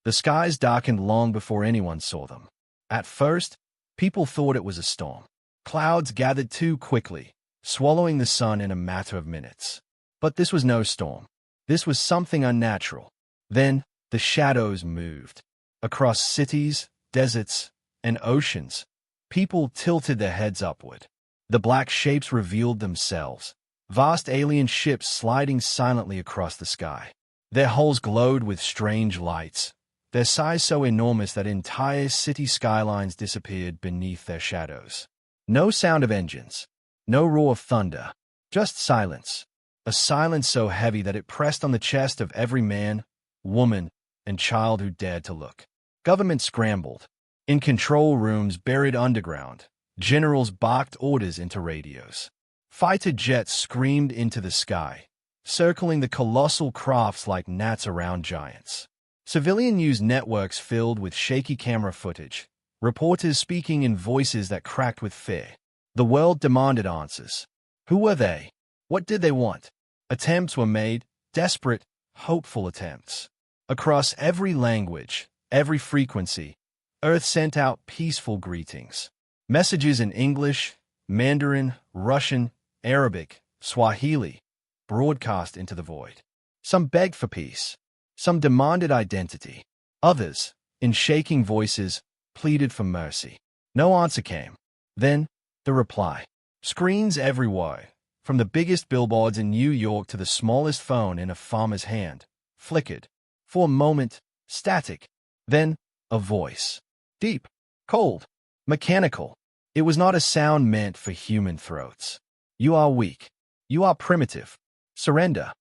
The skies darkened long before anyone saw them. At first, people thought it was a storm. Clouds gathered too quickly, swallowing the sun in a matter of minutes. But this was no storm. This was something unnatural. Then, the shadows moved. Across cities, deserts, and oceans, people tilted their heads upward. The black shapes revealed themselves, vast alien ships sliding silently across the sky. Their hulls glowed with strange lights, their size so enormous that entire city skylines disappeared beneath their shadows. No sound of engines, no roar of thunder, just silence. A silence so heavy that it pressed on the chest of every man, woman, and child who dared to look. Government scrambled. In control rooms buried underground, generals barked orders into radios. Fighter jets screamed into the sky, circling the colossal crafts like gnats around giants. Civilian news networks filled with shaky camera footage, reporters speaking in voices that cracked with fear. The world demanded answers. Who were they? What did they want? Attempts were made, desperate, hopeful attempts. Across every language, every frequency, Earth sent out peaceful greetings. Messages in English, Mandarin, Russian, Arabic, Swahili, broadcast into the void. Some begged for peace. Some demanded identity. Others, in shaking voices, pleaded for mercy. No answer came. Then, the reply. Screens everywhere, from the biggest billboards in New York to the smallest phone in a farmer's hand, flickered. For a moment, static. Then, a voice. Deep, cold, mechanical. It was not a sound meant for human throats. You are weak. You are primitive. Surrender.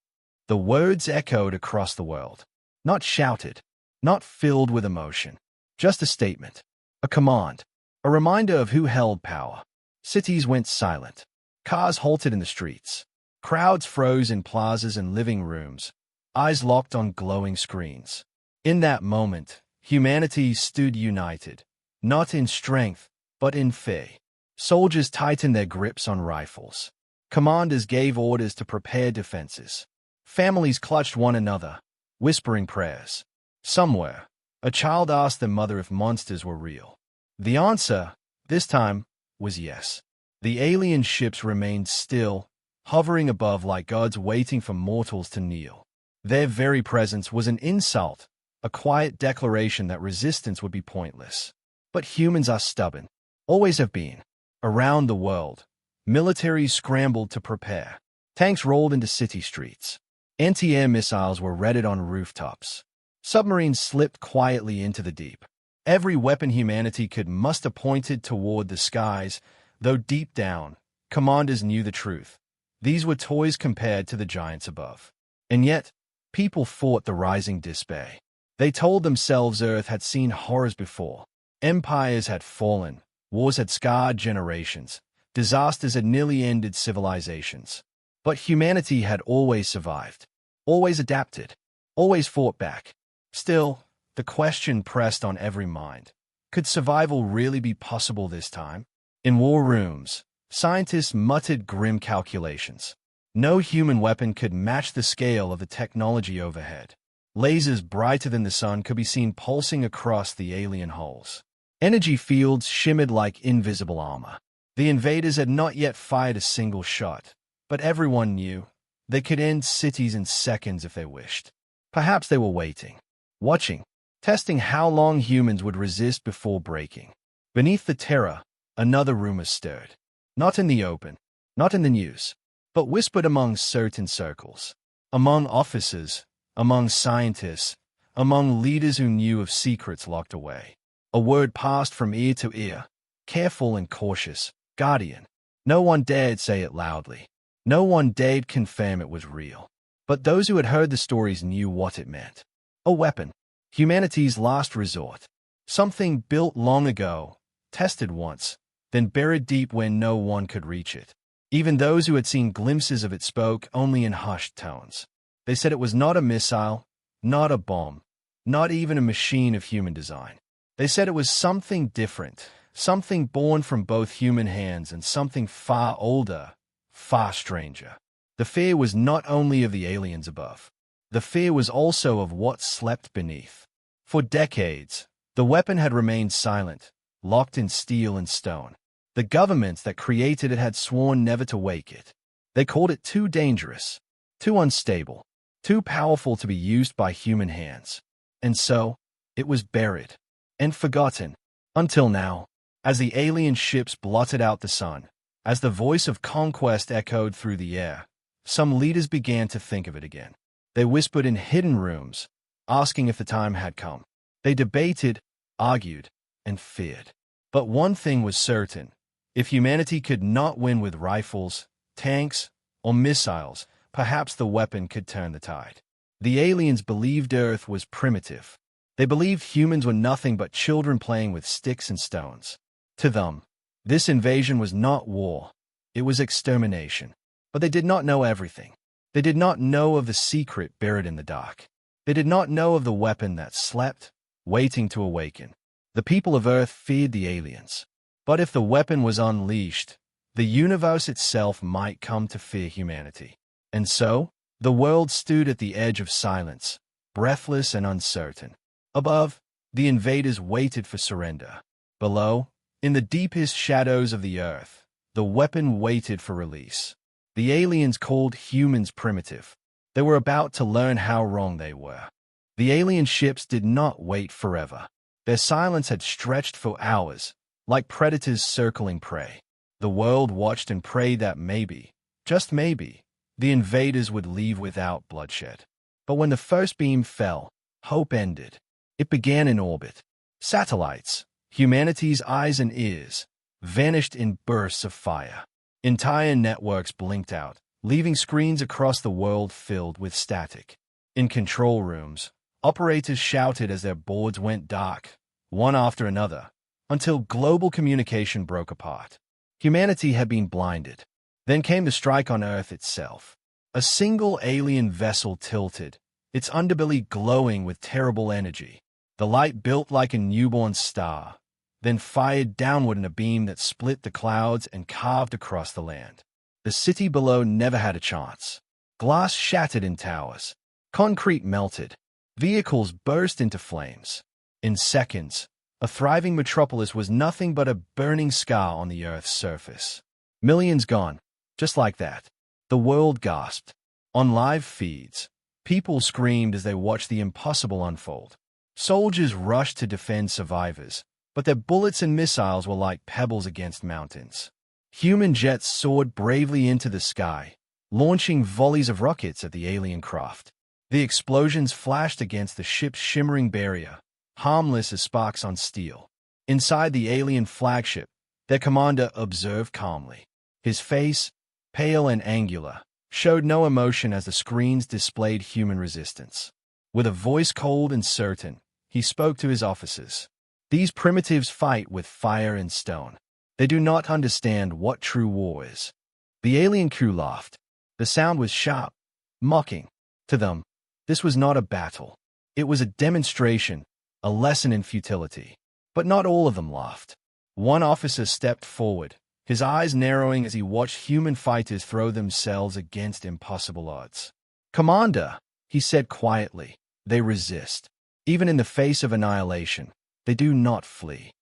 The words echoed across the world. Not shouted. Not filled with emotion. Just a statement. A command. A reminder of who held power. Cities went silent. Cars halted in the streets. Crowds froze in plazas and living rooms, eyes locked on glowing screens. In that moment, humanity stood united, not in strength, but in fear. Soldiers tightened their grips on rifles. Commanders gave orders to prepare defenses. Families clutched one another, whispering prayers. Somewhere, a child asked their mother if monsters were real. The answer, this time, was yes. The alien ships remained still, hovering above like gods waiting for mortals to kneel. Their very presence was an insult, a quiet declaration that resistance would be pointless. But humans are stubborn, always have been. Around the world, militaries scrambled to prepare. Tanks rolled into city streets. Anti-air missiles were readied on rooftops. Submarines slipped quietly into the deep. Every weapon humanity could muster pointed toward the skies, though deep down, commanders knew the truth. These were toys compared to the giants above. And yet, people fought the rising despair. They told themselves Earth had seen horrors before. Empires had fallen, wars had scarred generations, disasters had nearly ended civilizations. But humanity had always survived, always adapted, always fought back. Still, the question pressed on every mind. Could survival really be possible this time? In war rooms, scientists muttered grim calculations. No human weapon could match the scale of the technology overhead. Lasers brighter than the sun could be seen pulsing across the alien hulls. Energy fields shimmered like invisible armor. The invaders had not yet fired a single shot, but everyone knew they could end cities in seconds if they wished. Perhaps they were waiting, watching, testing how long humans would resist before breaking. Beneath the terror, another rumor stirred. Not in the open, not in the news, but whispered among certain circles. Among officers, among scientists, among leaders who knew of secrets locked away. A word passed from ear to ear, careful and cautious, guardian. No one dared say it loudly. No one dared confirm it was real. But those who had heard the stories knew what it meant. A weapon. Humanity's last resort. Something built long ago, tested once, then buried deep where no one could reach it. Even those who had seen glimpses of it spoke only in hushed tones. They said it was not a missile, not a bomb, not even a machine of human design. They said it was something different, something born from both human hands and something far older, far stranger. The fear was not only of the aliens above. The fear was also of what slept beneath. For decades, the weapon had remained silent, locked in steel and stone. The governments that created it had sworn never to wake it. They called it too dangerous, too unstable, too powerful to be used by human hands. And so, it was buried and forgotten. Until now, as the alien ships blotted out the sun, as the voice of conquest echoed through the air, some leaders began to think of it again. They whispered in hidden rooms, asking if the time had come. They debated, argued, and feared. But one thing was certain. If humanity could not win with rifles, tanks, or missiles, perhaps the weapon could turn the tide. The aliens believed Earth was primitive. They believed humans were nothing but children playing with sticks and stones. To them, this invasion was not war. It was extermination. But they did not know everything. They did not know of the secret buried in the dark. They did not know of the weapon that slept, waiting to awaken. The people of Earth feared the aliens. But if the weapon was unleashed, the universe itself might come to fear humanity. And so, the world stood at the edge of silence, breathless and uncertain. Above, the invaders waited for surrender. Below, in the deepest shadows of the earth, the weapon waited for release. The aliens called humans primitive. They were about to learn how wrong they were. The alien ships did not wait forever. Their silence had stretched for hours, like predators circling prey. The world watched and prayed that maybe, just maybe, the invaders would leave without bloodshed. But when the first beam fell, hope ended. It began in orbit. Satellites, humanity's eyes and ears, vanished in bursts of fire. Entire networks blinked out, leaving screens across the world filled with static. In control rooms, operators shouted as their boards went dark, one after another, until global communication broke apart. Humanity had been blinded. Then came the strike on Earth itself. A single alien vessel tilted, its underbelly glowing with terrible energy. The light built like a newborn star, then fired downward in a beam that split the clouds and carved across the land. The city below never had a chance. Glass shattered in towers. Concrete melted. Vehicles burst into flames. In seconds, a thriving metropolis was nothing but a burning scar on the Earth's surface. Millions gone, just like that. The world gasped. On live feeds, people screamed as they watched the impossible unfold. Soldiers rushed to defend survivors, but their bullets and missiles were like pebbles against mountains. Human jets soared bravely into the sky, launching volleys of rockets at the alien craft. The explosions flashed against the ship's shimmering barrier, harmless as sparks on steel. Inside the alien flagship, their commander observed calmly. His face, pale and angular, showed no emotion as the screens displayed human resistance. With a voice cold and certain, he spoke to his officers. These primitives fight with fire and stone. They do not understand what true war is. The alien crew laughed. The sound was sharp, mocking. To them, this was not a battle. It was a demonstration, a lesson in futility. But not all of them laughed. One officer stepped forward, his eyes narrowing as he watched human fighters throw themselves against impossible odds. "Commander," he said quietly, "they resist. Even in the face of annihilation, they do not flee."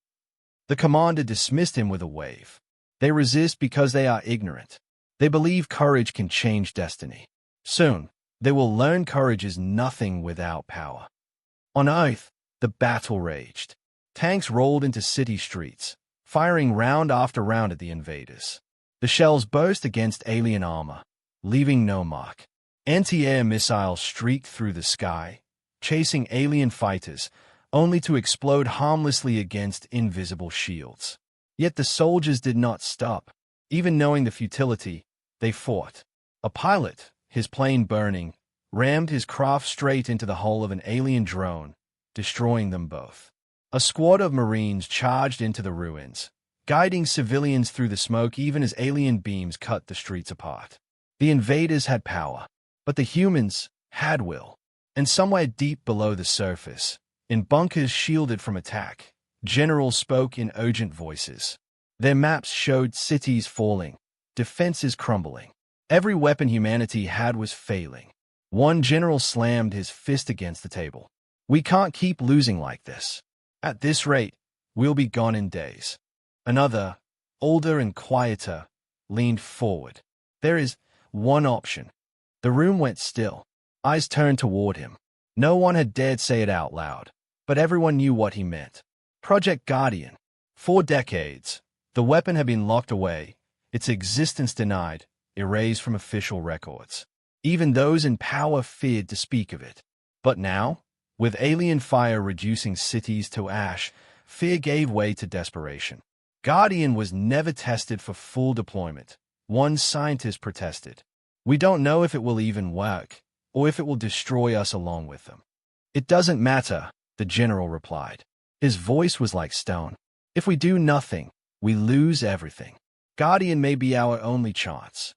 The commander dismissed him with a wave. They resist because they are ignorant. They believe courage can change destiny. Soon, they will learn courage is nothing without power. On Earth, the battle raged. Tanks rolled into city streets, firing round after round at the invaders. The shells burst against alien armor, leaving no mark. Anti-air missiles streaked through the sky, chasing alien fighters, only to explode harmlessly against invisible shields. Yet the soldiers did not stop. Even knowing the futility, they fought. A pilot, his plane burning, rammed his craft straight into the hull of an alien drone, destroying them both. A squad of Marines charged into the ruins, guiding civilians through the smoke even as alien beams cut the streets apart. The invaders had power, but the humans had will. And somewhere deep below the surface, in bunkers shielded from attack, generals spoke in urgent voices. Their maps showed cities falling, defenses crumbling. Every weapon humanity had was failing. One general slammed his fist against the table. We can't keep losing like this. At this rate, we'll be gone in days. Another, older and quieter, leaned forward. There is one option. The room went still. Eyes turned toward him. No one had dared say it out loud, but everyone knew what he meant. Project Guardian. For decades, the weapon had been locked away, its existence denied, erased from official records. Even those in power feared to speak of it. But now, with alien fire reducing cities to ash, fear gave way to desperation. Guardian was never tested for full deployment. One scientist protested. We don't know if it will even work, or if it will destroy us along with them. It doesn't matter, the general replied. His voice was like stone. If we do nothing, we lose everything. Guardian may be our only chance.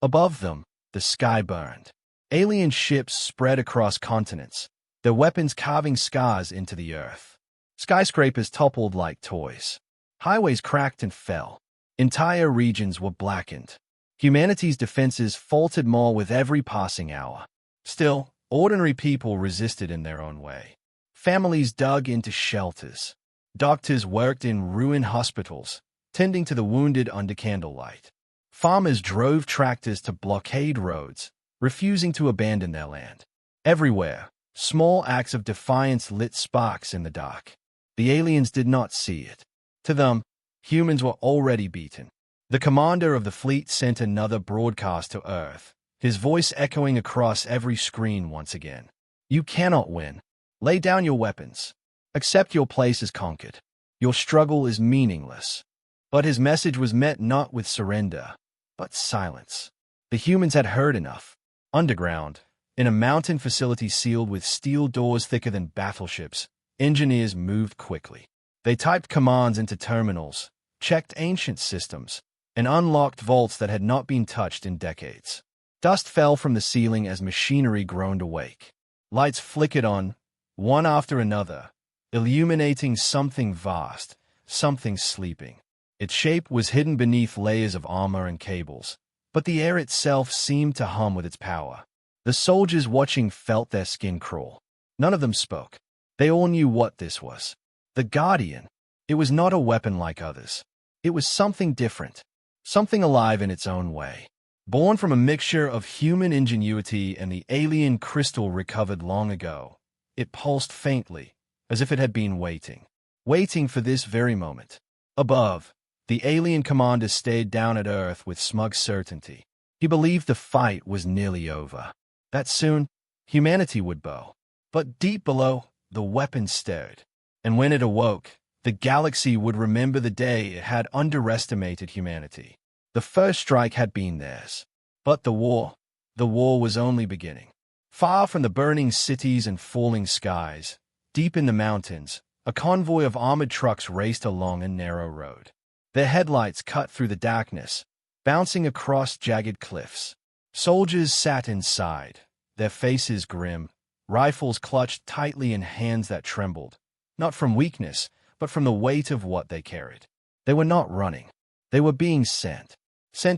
Above them, the sky burned. Alien ships spread across continents, their weapons carving scars into the earth. Skyscrapers toppled like toys. Highways cracked and fell. Entire regions were blackened. Humanity's defenses faltered more with every passing hour. Still, ordinary people resisted in their own way. Families dug into shelters. Doctors worked in ruined hospitals, tending to the wounded under candlelight. Farmers drove tractors to blockade roads, refusing to abandon their land. Everywhere, small acts of defiance lit sparks in the dark. The aliens did not see it. To them, humans were already beaten. The commander of the fleet sent another broadcast to Earth, his voice echoing across every screen once again. You cannot win. Lay down your weapons. Accept your place as conquered. Your struggle is meaningless. But his message was met not with surrender, but silence. The humans had heard enough. Underground, in a mountain facility sealed with steel doors thicker than battleships, engineers moved quickly. They typed commands into terminals, checked ancient systems, and unlocked vaults that had not been touched in decades. Dust fell from the ceiling as machinery groaned awake. Lights flickered on, one after another, illuminating something vast, something sleeping. Its shape was hidden beneath layers of armor and cables, but the air itself seemed to hum with its power. The soldiers watching felt their skin crawl. None of them spoke. They all knew what this was. The Guardian. It was not a weapon like others. It was something different, something alive in its own way. Born from a mixture of human ingenuity and the alien crystal recovered long ago, it pulsed faintly, as if it had been waiting for this very moment. Above, the alien commander stared down at Earth with smug certainty. He believed the fight was nearly over, that soon humanity would bow. But deep below, the weapon stirred, and when it awoke, the galaxy would remember the day it had underestimated humanity. The first strike had been theirs. But the war was only beginning. Far from the burning cities and falling skies, deep in the mountains, a convoy of armored trucks raced along a narrow road. Their headlights cut through the darkness, bouncing across jagged cliffs. Soldiers sat inside, their faces grim, rifles clutched tightly in hands that trembled, not from weakness, but from the weight of what they carried. They were not running. They were being sent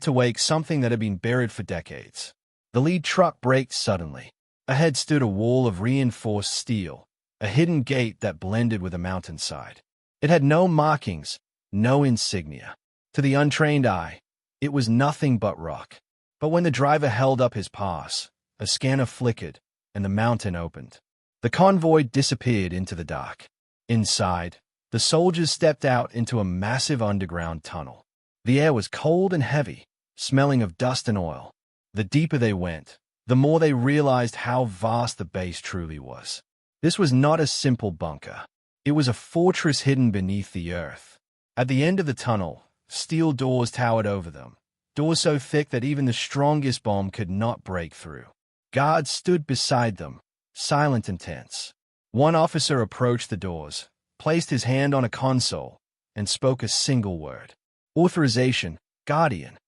to wake something that had been buried for decades. The lead truck braked suddenly. Ahead stood a wall of reinforced steel, a hidden gate that blended with a mountainside. It had no markings, no insignia. To the untrained eye, it was nothing but rock. But when the driver held up his pass, a scanner flickered, and the mountain opened. The convoy disappeared into the dark. Inside, the soldiers stepped out into a massive underground tunnel. The air was cold and heavy, smelling of dust and oil. The deeper they went, the more they realized how vast the base truly was. This was not a simple bunker. It was a fortress hidden beneath the earth. At the end of the tunnel, steel doors towered over them, doors so thick that even the strongest bomb could not break through. Guards stood beside them, silent and tense. One officer approached the doors, placed his hand on a console, and spoke a single word. Authorization, Guardian.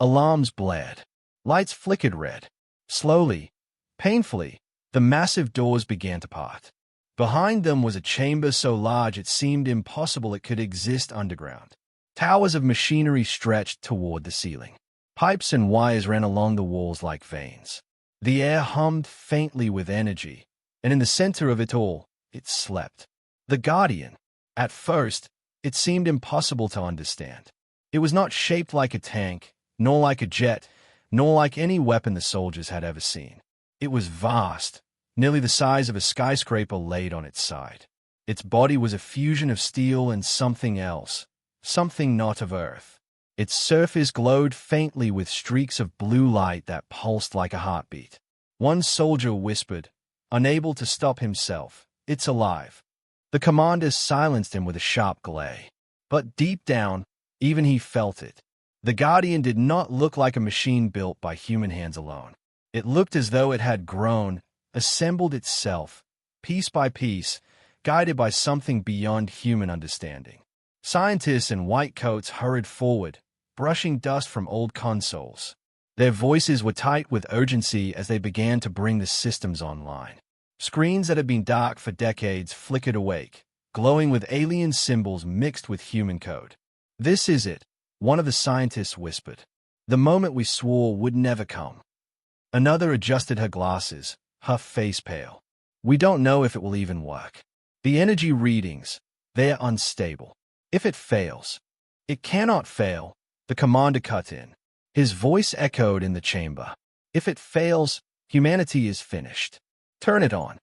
Alarms blared. Lights flickered red. Slowly, painfully, the massive doors began to part. Behind them was a chamber so large it seemed impossible it could exist underground. Towers of machinery stretched toward the ceiling. Pipes and wires ran along the walls like veins. The air hummed faintly with energy, and in the center of it all, it slept. The Guardian. At first, it seemed impossible to understand. It was not shaped like a tank, nor like a jet, nor like any weapon the soldiers had ever seen. It was vast, nearly the size of a skyscraper laid on its side. Its body was a fusion of steel and something else, something not of Earth. Its surface glowed faintly with streaks of blue light that pulsed like a heartbeat. One soldier whispered, unable to stop himself, "It's alive." The commander silenced him with a sharp glare. But deep down, even he felt it. The Guardian did not look like a machine built by human hands alone. It looked as though it had grown, assembled itself, piece by piece, guided by something beyond human understanding. Scientists in white coats hurried forward, brushing dust from old consoles. Their voices were tight with urgency as they began to bring the systems online. Screens that had been dark for decades flickered awake, glowing with alien symbols mixed with human code. "This is it," one of the scientists whispered. "The moment we swore would never come." Another adjusted her glasses, her face pale. "We don't know if it will even work. The energy readings, they're unstable. If it fails—" "It cannot fail," the commander cut in. His voice echoed in the chamber. "If it fails, humanity is finished. Turn it on."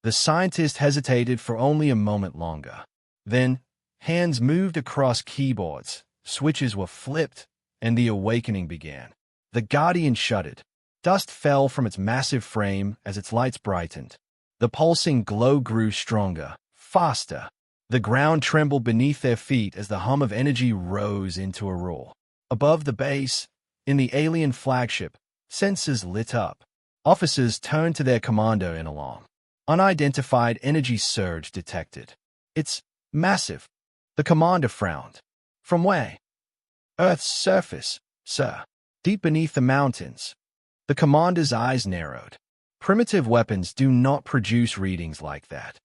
The scientist hesitated for only a moment longer. Then, hands moved across keyboards, switches were flipped, and the awakening began. The Guardian shuddered. Dust fell from its massive frame as its lights brightened. The pulsing glow grew stronger, faster. The ground trembled beneath their feet as the hum of energy rose into a roar. Above the base, in the alien flagship, sensors lit up. Officers turned to their commander in alarm. Unidentified energy surge detected. "It's massive." The commander frowned. "From where?" "Earth's surface, sir. Deep beneath the mountains." The commander's eyes narrowed. Primitive weapons do not produce readings like that.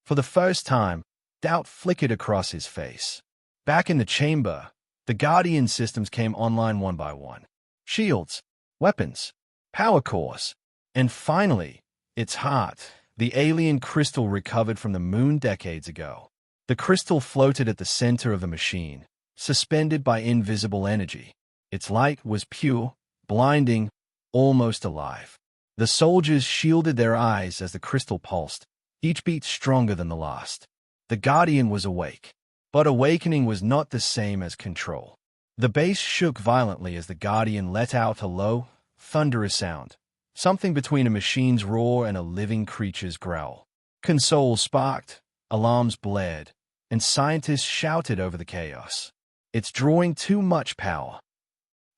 For the first time, doubt flickered across his face. Back in the chamber, the Guardian systems came online one by one. Shields, weapons, power cores, and finally, its heart, the alien crystal recovered from the moon decades ago. The crystal floated at the center of the machine, suspended by invisible energy. Its light was pure, blinding, almost alive. The soldiers shielded their eyes as the crystal pulsed, each beat stronger than the last. The Guardian was awake. But awakening was not the same as control. The base shook violently as the Guardian let out a low, thunderous sound, something between a machine's roar and a living creature's growl. Consoles sparked, alarms blared, and scientists shouted over the chaos. "It's drawing too much power.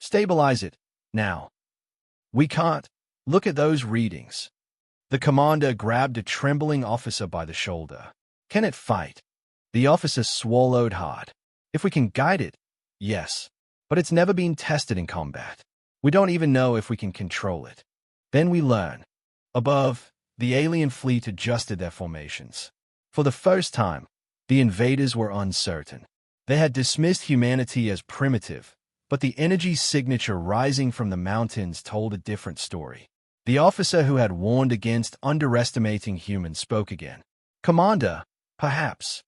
Stabilize it, now." "We can't. Look at those readings." The commander grabbed a trembling officer by the shoulder. "Can it fight?" The officer swallowed hard. "If we can guide it, yes. But it's never been tested in combat. We don't even know if we can control it. Then we learn." Above, the alien fleet adjusted their formations. For the first time, the invaders were uncertain. They had dismissed humanity as primitive, but the energy signature rising from the mountains told a different story. The officer who had warned against underestimating humans spoke again. "Commander, perhaps."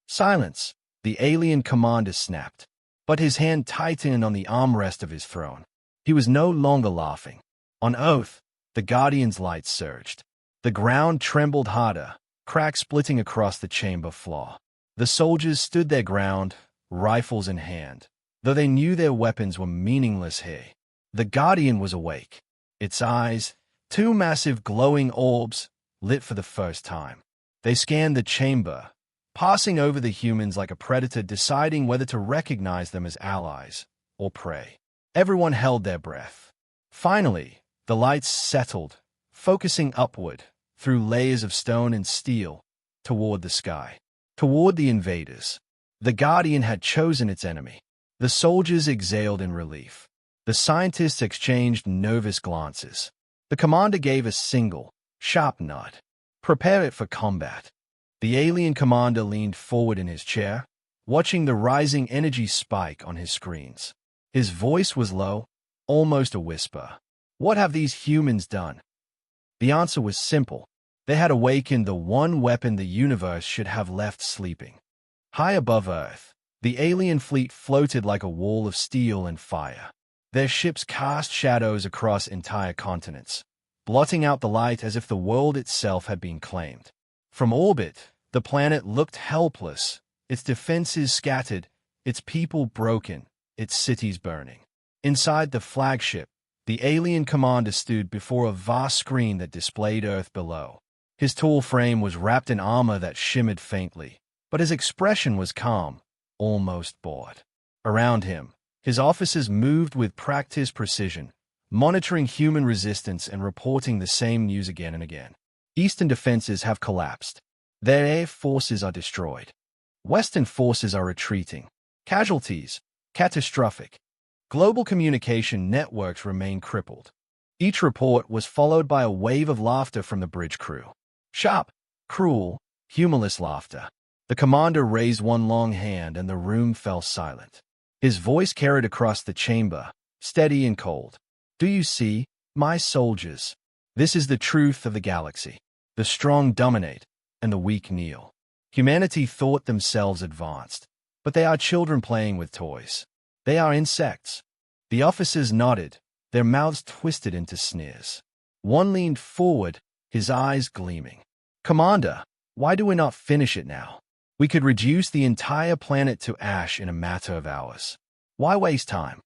"Silence," the alien commander snapped, but his hand tightened on the armrest of his throne. He was no longer laughing. On oath, the Guardian's light surged. The ground trembled harder, cracks splitting across the chamber floor. The soldiers stood their ground, rifles in hand, though they knew their weapons were meaningless here. The Guardian was awake. Its eyes, two massive glowing orbs, lit for the first time. They scanned the chamber, passing over the humans like a predator deciding whether to recognize them as allies or prey. Everyone held their breath. Finally, the lights settled, focusing upward, through layers of stone and steel, toward the sky, toward the invaders. The Guardian had chosen its enemy. The soldiers exhaled in relief. The scientists exchanged nervous glances. The commander gave a single, sharp nod. "Prepare it for combat." The alien commander leaned forward in his chair, watching the rising energy spike on his screens. His voice was low, almost a whisper. "What have these humans done?" The answer was simple. They had awakened the one weapon the universe should have left sleeping. High above Earth, the alien fleet floated like a wall of steel and fire. Their ships cast shadows across entire continents, blotting out the light as if the world itself had been claimed. From orbit, the planet looked helpless, its defenses scattered, its people broken, its cities burning. Inside the flagship, the alien commander stood before a vast screen that displayed Earth below. His tall frame was wrapped in armor that shimmered faintly, but his expression was calm, almost bored. Around him, his officers moved with practiced precision, monitoring human resistance and reporting the same news again and again. Eastern defenses have collapsed. Their air forces are destroyed. Western forces are retreating. Casualties, catastrophic. Global communication networks remain crippled. Each report was followed by a wave of laughter from the bridge crew. Sharp, cruel, humorless laughter. The commander raised one long hand and the room fell silent. His voice carried across the chamber, steady and cold. Do you see, my soldiers? This is the truth of the galaxy. The strong dominate, and the weak kneel. Humanity thought themselves advanced, but they are children playing with toys. They are insects. The officers nodded, their mouths twisted into sneers. One leaned forward, his eyes gleaming. Commander, why do we not finish it now? We could reduce the entire planet to ash in a matter of hours. Why waste time?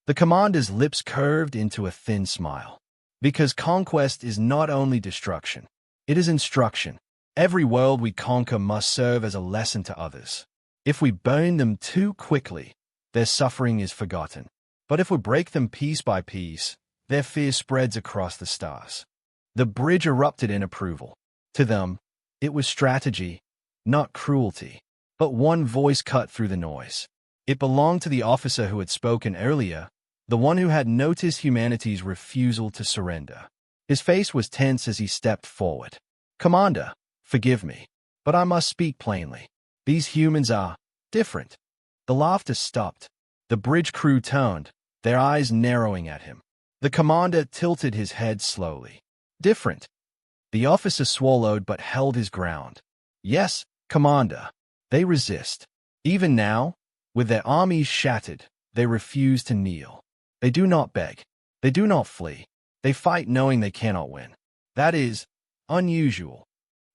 The commander's lips curved into a thin smile. Because conquest is not only destruction, it is instruction. Every world we conquer must serve as a lesson to others. If we burn them too quickly, their suffering is forgotten. But if we break them piece by piece, their fear spreads across the stars. The bridge erupted in approval. To them, it was strategy, not cruelty. But one voice cut through the noise. It belonged to the officer who had spoken earlier, the one who had noticed humanity's refusal to surrender. His face was tense as he stepped forward. Commander, forgive me, but I must speak plainly. These humans are different. The laughter stopped. The bridge crew turned, their eyes narrowing at him. The commander tilted his head slowly. Different. The officer swallowed but held his ground. Yes, Commander. They resist. Even now, with their armies shattered, they refuse to kneel. They do not beg. They do not flee. They fight knowing they cannot win. That is unusual.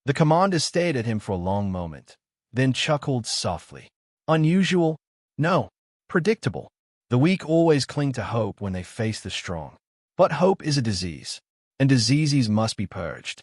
The commander stared at him for a long moment, then chuckled softly. Unusual? No. Predictable. The weak always cling to hope when they face the strong. But hope is a disease, and diseases must be purged.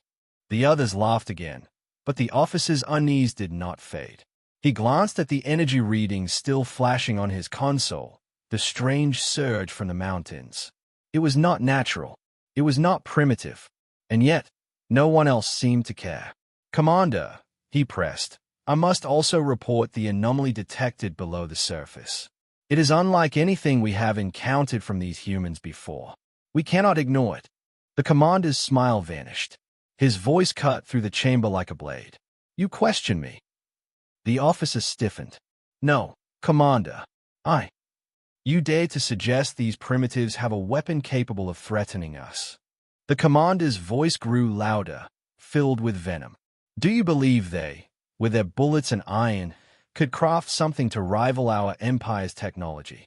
The others laughed again, but the officer's unease did not fade. He glanced at the energy readings still flashing on his console, the strange surge from the mountains. It was not natural. It was not primitive. And yet, no one else seemed to care. Commander, he pressed, I must also report the anomaly detected below the surface. It is unlike anything we have encountered from these humans before. We cannot ignore it. The commander's smile vanished. His voice cut through the chamber like a blade. You question me. The officer stiffened. No, Commander. You dare to suggest these primitives have a weapon capable of threatening us. The commander's voice grew louder, filled with venom. Do you believe they, with their bullets and iron, could craft something to rival our empire's technology?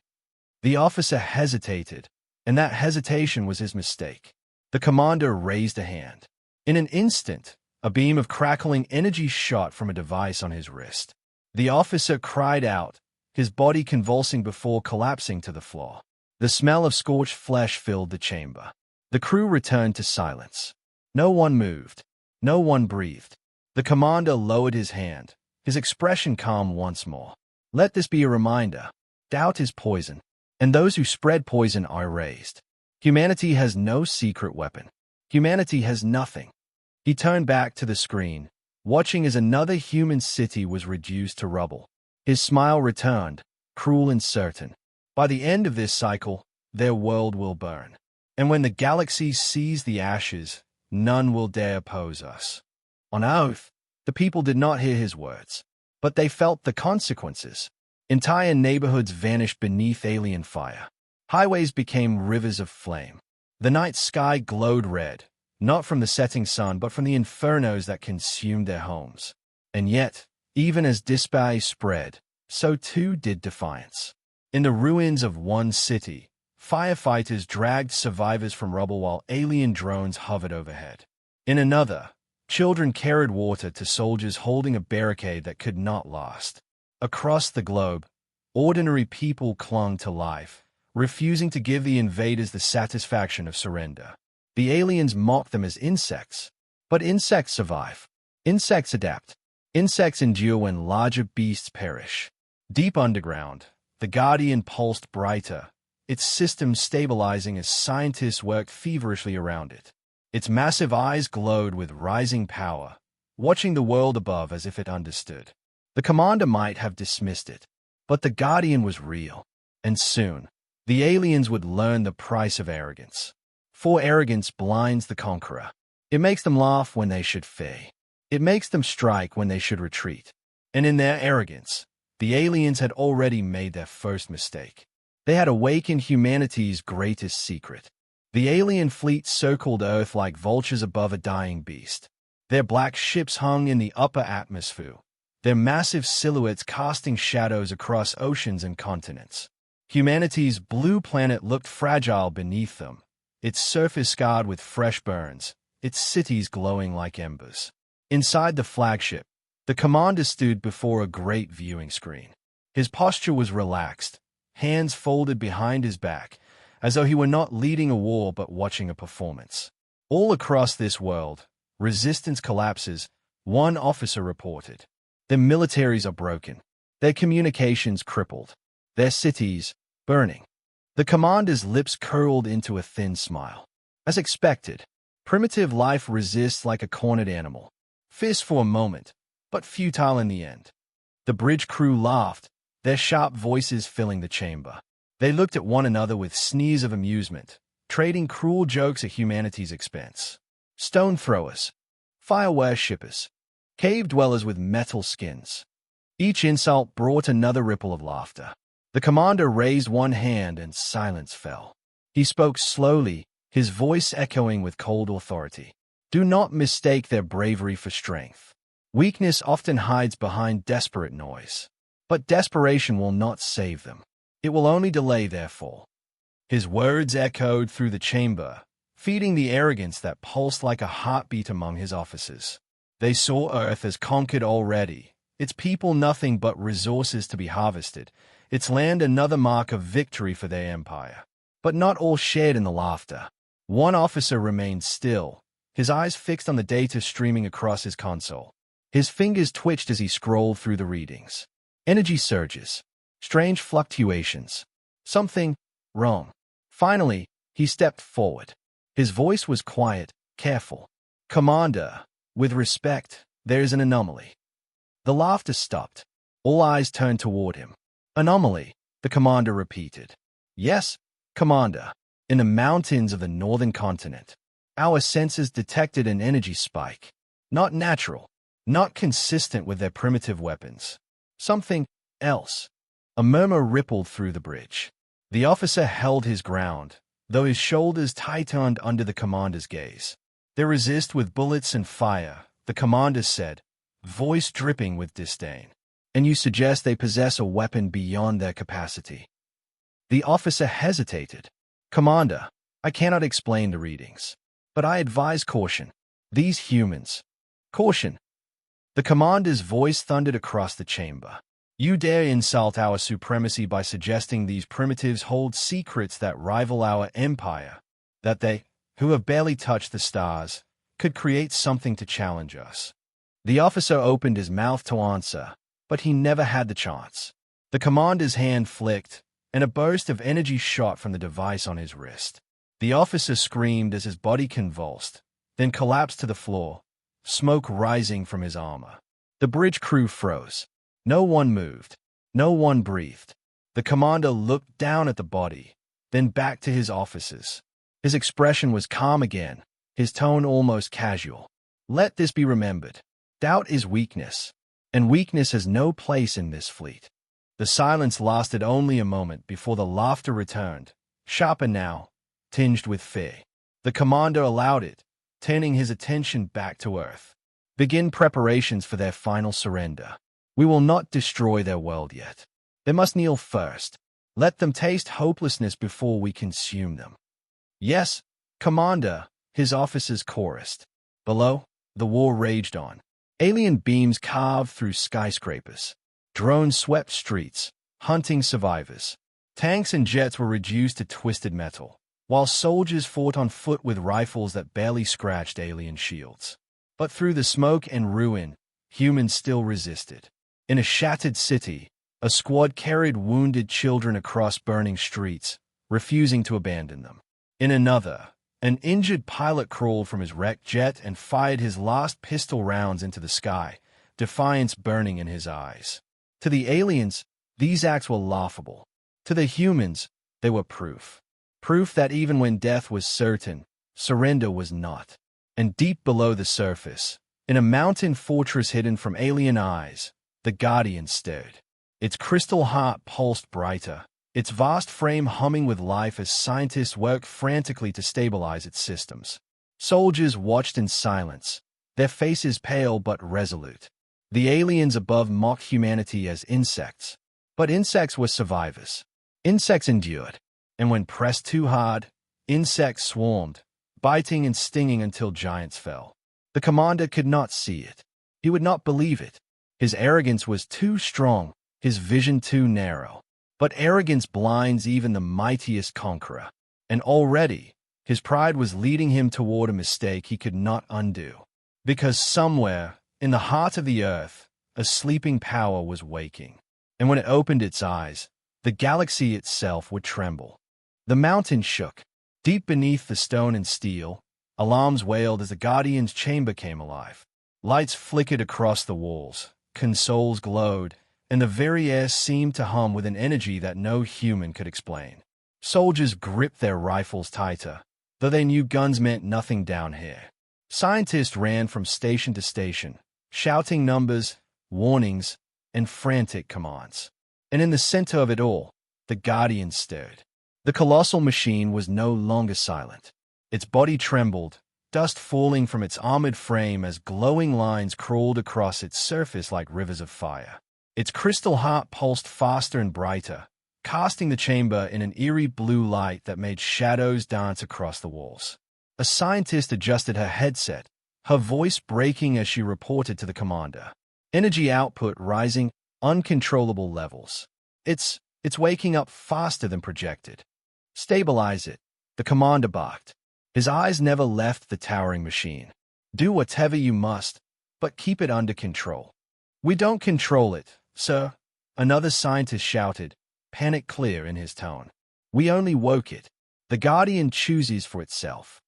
The officer hesitated, and that hesitation was his mistake. The commander raised a hand. In an instant, a beam of crackling energy shot from a device on his wrist. The officer cried out, his body convulsing before collapsing to the floor. The smell of scorched flesh filled the chamber. The crew returned to silence. No one moved. No one breathed. The commander lowered his hand, his expression calm once more. Let this be a reminder. Doubt is poison, and those who spread poison are raised. Humanity has no secret weapon. Humanity has nothing. He turned back to the screen, watching as another human city was reduced to rubble. His smile returned, cruel and certain. By the end of this cycle, their world will burn. And when the galaxy sees the ashes, none will dare oppose us. On oath, the people did not hear his words, but they felt the consequences. Entire neighborhoods vanished beneath alien fire. Highways became rivers of flame. The night sky glowed red, not from the setting sun, but from the infernos that consumed their homes. And yet, even as despair spread, so too did defiance. In the ruins of one city, firefighters dragged survivors from rubble while alien drones hovered overhead. In another, children carried water to soldiers holding a barricade that could not last. Across the globe, ordinary people clung to life, refusing to give the invaders the satisfaction of surrender. The aliens mocked them as insects. But insects survive. Insects adapt. Insects endure when larger beasts perish. Deep underground, the Guardian pulsed brighter, its system stabilizing as scientists worked feverishly around it. Its massive eyes glowed with rising power, watching the world above as if it understood. The commander might have dismissed it, but the Guardian was real, and soon, the aliens would learn the price of arrogance. For arrogance blinds the conqueror. It makes them laugh when they should fear. It makes them strike when they should retreat. And in their arrogance, the aliens had already made their first mistake. They had awakened humanity's greatest secret. The alien fleet circled Earth like vultures above a dying beast. Their black ships hung in the upper atmosphere, their massive silhouettes casting shadows across oceans and continents. Humanity's blue planet looked fragile beneath them, its surface scarred with fresh burns, its cities glowing like embers. Inside the flagship, the commander stood before a great viewing screen. His posture was relaxed, hands folded behind his back, as though he were not leading a war but watching a performance. All across this world, resistance collapses, one officer reported. Their militaries are broken, their communications crippled, their cities burning. The commander's lips curled into a thin smile. As expected, primitive life resists like a cornered animal. Fierce for a moment, but futile in the end. The bridge crew laughed, their sharp voices filling the chamber. They looked at one another with sneers of amusement, trading cruel jokes at humanity's expense. Stone throwers, fire worshippers, cave dwellers with metal skins. Each insult brought another ripple of laughter. The commander raised one hand and silence fell. He spoke slowly, his voice echoing with cold authority. Do not mistake their bravery for strength. Weakness often hides behind desperate noise. But desperation will not save them. It will only delay their fall. His words echoed through the chamber, feeding the arrogance that pulsed like a heartbeat among his officers. They saw Earth as conquered already, its people nothing but resources to be harvested, its land another mark of victory for their empire. But not all shared in the laughter. One officer remained still, his eyes fixed on the data streaming across his console. His fingers twitched as he scrolled through the readings. Energy surges. Strange fluctuations. Something wrong. Finally, he stepped forward. His voice was quiet, careful. Commander, with respect, there is an anomaly. The laughter stopped. All eyes turned toward him. Anomaly, the commander repeated. Yes, Commander. In the mountains of the northern continent, our sensors detected an energy spike. Not natural, not consistent with their primitive weapons. Something else. A murmur rippled through the bridge. The officer held his ground, though his shoulders tightened under the commander's gaze. They resist with bullets and fire, the commander said, voice dripping with disdain. And you suggest they possess a weapon beyond their capacity. The officer hesitated. Commander, I cannot explain the readings, but I advise caution. These humans. Caution. The commander's voice thundered across the chamber. You dare insult our supremacy by suggesting these primitives hold secrets that rival our empire, that they, who have barely touched the stars, could create something to challenge us. The officer opened his mouth to answer, but he never had the chance. The commander's hand flicked, and a burst of energy shot from the device on his wrist. The officer screamed as his body convulsed, then collapsed to the floor, smoke rising from his armor. The bridge crew froze. No one moved. No one breathed. The commander looked down at the body, then back to his officers. His expression was calm again, his tone almost casual. Let this be remembered. Doubt is weakness, and weakness has no place in this fleet. The silence lasted only a moment before the laughter returned, sharper now, tinged with fear. The commander allowed it, turning his attention back to Earth. Begin preparations for their final surrender. We will not destroy their world yet. They must kneel first. Let them taste hopelessness before we consume them. Yes, Commander, his officers chorused. Below, the war raged on. Alien beams carved through skyscrapers. Drones swept streets, hunting survivors. Tanks and jets were reduced to twisted metal, while soldiers fought on foot with rifles that barely scratched alien shields. But through the smoke and ruin, humans still resisted. In a shattered city, a squad carried wounded children across burning streets, refusing to abandon them. In another, an injured pilot crawled from his wrecked jet and fired his last pistol rounds into the sky, defiance burning in his eyes. To the aliens, these acts were laughable. To the humans, they were proof. Proof that even when death was certain, surrender was not. And deep below the surface, in a mountain fortress hidden from alien eyes, the Guardian stood. Its crystal heart pulsed brighter, its vast frame humming with life as scientists worked frantically to stabilize its systems. Soldiers watched in silence, their faces pale but resolute. The aliens above mocked humanity as insects. But insects were survivors. Insects endured. And when pressed too hard, insects swarmed, biting and stinging until giants fell. The commander could not see it. He would not believe it. His arrogance was too strong, his vision too narrow. But arrogance blinds even the mightiest conqueror. And already, his pride was leading him toward a mistake he could not undo. Because somewhere, in the heart of the earth, a sleeping power was waking. And when it opened its eyes, the galaxy itself would tremble. The mountain shook. Deep beneath the stone and steel, alarms wailed as the Guardian's chamber came alive. Lights flickered across the walls, consoles glowed, and the very air seemed to hum with an energy that no human could explain. Soldiers gripped their rifles tighter, though they knew guns meant nothing down here. Scientists ran from station to station, shouting numbers, warnings, and frantic commands. And in the center of it all, the Guardian stirred. The colossal machine was no longer silent. Its body trembled, dust falling from its armored frame as glowing lines crawled across its surface like rivers of fire. Its crystal heart pulsed faster and brighter, casting the chamber in an eerie blue light that made shadows dance across the walls. A scientist adjusted her headset, her voice breaking as she reported to the commander. Energy output rising, uncontrollable levels. It's waking up faster than projected. Stabilize it, the commander barked. His eyes never left the towering machine. Do whatever you must, but keep it under control. We don't control it, sir, another scientist shouted, panic clear in his tone. We only woke it. The Guardian chooses for itself.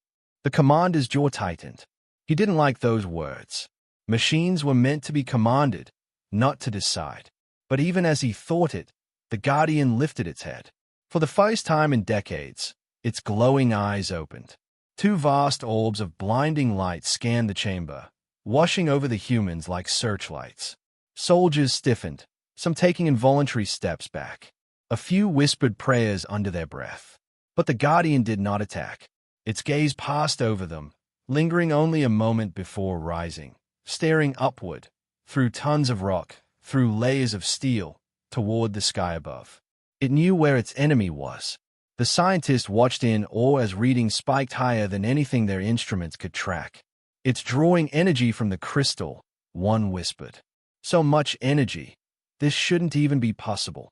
The commander's jaw tightened. He didn't like those words. Machines were meant to be commanded, not to decide. But even as he thought it, the Guardian lifted its head. For the first time in decades, its glowing eyes opened. Two vast orbs of blinding light scanned the chamber, washing over the humans like searchlights. Soldiers stiffened, some taking involuntary steps back. A few whispered prayers under their breath. But the Guardian did not attack. Its gaze passed over them, lingering only a moment before rising, staring upward, through tons of rock, through layers of steel, toward the sky above. It knew where its enemy was. The scientists watched in awe as readings spiked higher than anything their instruments could track. It's drawing energy from the crystal, one whispered. So much energy. This shouldn't even be possible.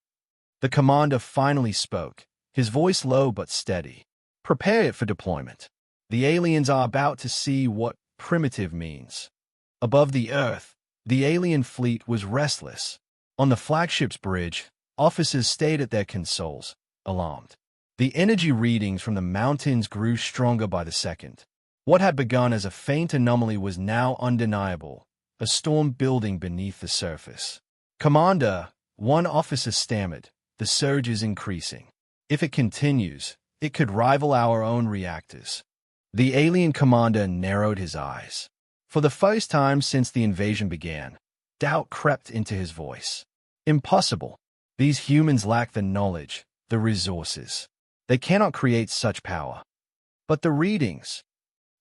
The commander finally spoke, his voice low but steady. Prepare it for deployment. The aliens are about to see what primitive means. Above the Earth, the alien fleet was restless. On the flagship's bridge, officers stayed at their consoles, alarmed. The energy readings from the mountains grew stronger by the second. What had begun as a faint anomaly was now undeniable, a storm building beneath the surface. Commander, one officer stammered, the surge is increasing. If it continues, it could rival our own reactors. The alien commander narrowed his eyes. For the first time since the invasion began, doubt crept into his voice. Impossible. These humans lack the knowledge, the resources. They cannot create such power. But the readings.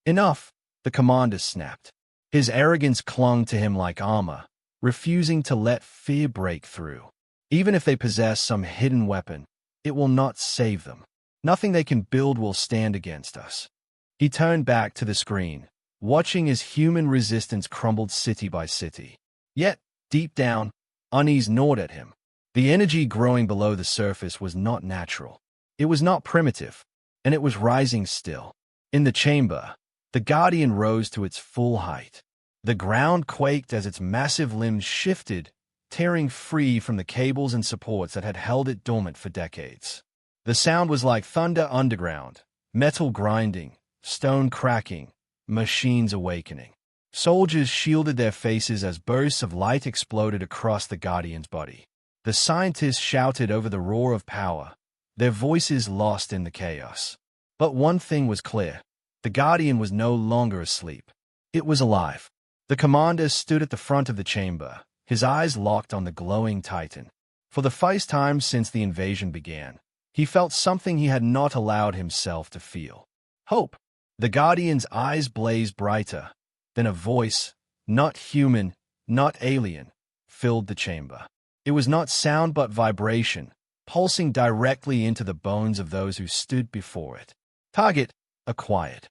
Enough. The commander snapped. His arrogance clung to him like armor, refusing to let fear break through. Even if they possess some hidden weapon, it will not save them. Nothing they can build will stand against us. He turned back to the screen, watching as human resistance crumbled city by city. Yet, deep down, unease gnawed at him. The energy growing below the surface was not natural. It was not primitive, and it was rising still. In the chamber, the Guardian rose to its full height. The ground quaked as its massive limbs shifted, tearing free from the cables and supports that had held it dormant for decades. The sound was like thunder underground, metal grinding, stone cracking, machines awakening. Soldiers shielded their faces as bursts of light exploded across the Guardian's body. The scientists shouted over the roar of power, their voices lost in the chaos. But one thing was clear. The Guardian was no longer asleep. It was alive. The commander stood at the front of the chamber, his eyes locked on the glowing Titan. For the first time since the invasion began, he felt something he had not allowed himself to feel. Hope. The Guardian's eyes blazed brighter. Then a voice, not human, not alien, filled the chamber. It was not sound but vibration, pulsing directly into the bones of those who stood before it. Target acquired.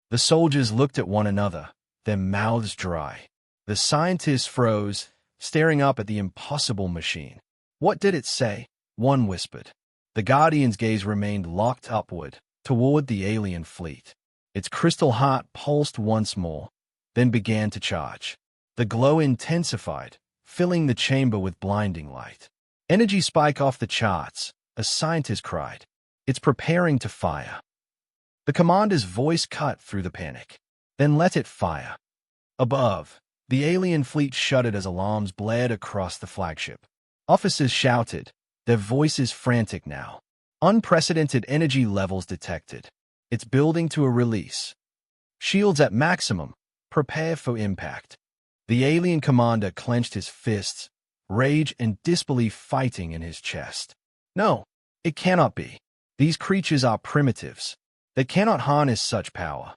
The soldiers looked at one another, their mouths dry. The scientists froze, staring up at the impossible machine. What did it say? One whispered. The Guardian's gaze remained locked upward, toward the alien fleet. Its crystal heart pulsed once more, then began to charge. The glow intensified, filling the chamber with blinding light. Energy spike off the charts, a scientist cried. It's preparing to fire. The commander's voice cut through the panic. Then let it fire. Above, the alien fleet shuddered as alarms blared across the flagship. Officers shouted, their voices frantic now. Unprecedented energy levels detected. It's building to a release. Shields at maximum. Prepare for impact. The alien commander clenched his fists, rage and disbelief fighting in his chest. No, it cannot be. These creatures are primitives. They cannot harness such power.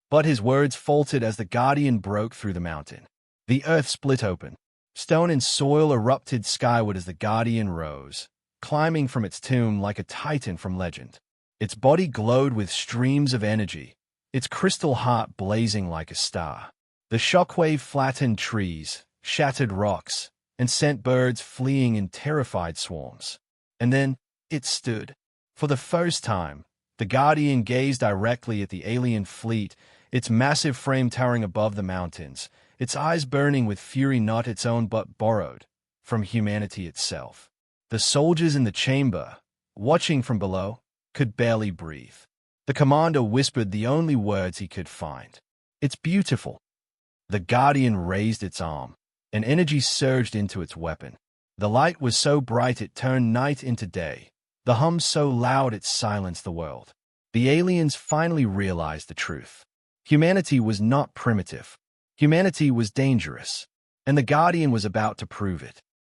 But his words faltered as the Guardian broke through the mountain. The earth split open. Stone and soil erupted skyward as the Guardian rose, climbing from its tomb like a titan from legend. Its body glowed with streams of energy, its crystal heart blazing like a star. The shockwave flattened trees, shattered rocks, and sent birds fleeing in terrified swarms. And then it stood. For the first time, the Guardian gazed directly at the alien fleet, its massive frame towering above the mountains, its eyes burning with fury not its own but borrowed from humanity itself. The soldiers in the chamber, watching from below, could barely breathe. The commander whispered the only words he could find. It's beautiful. The Guardian raised its arm, and energy surged into its weapon. The light was so bright it turned night into day, the hum so loud it silenced the world. The aliens finally realized the truth. Humanity was not primitive. Humanity was dangerous, and the Guardian was about to prove it.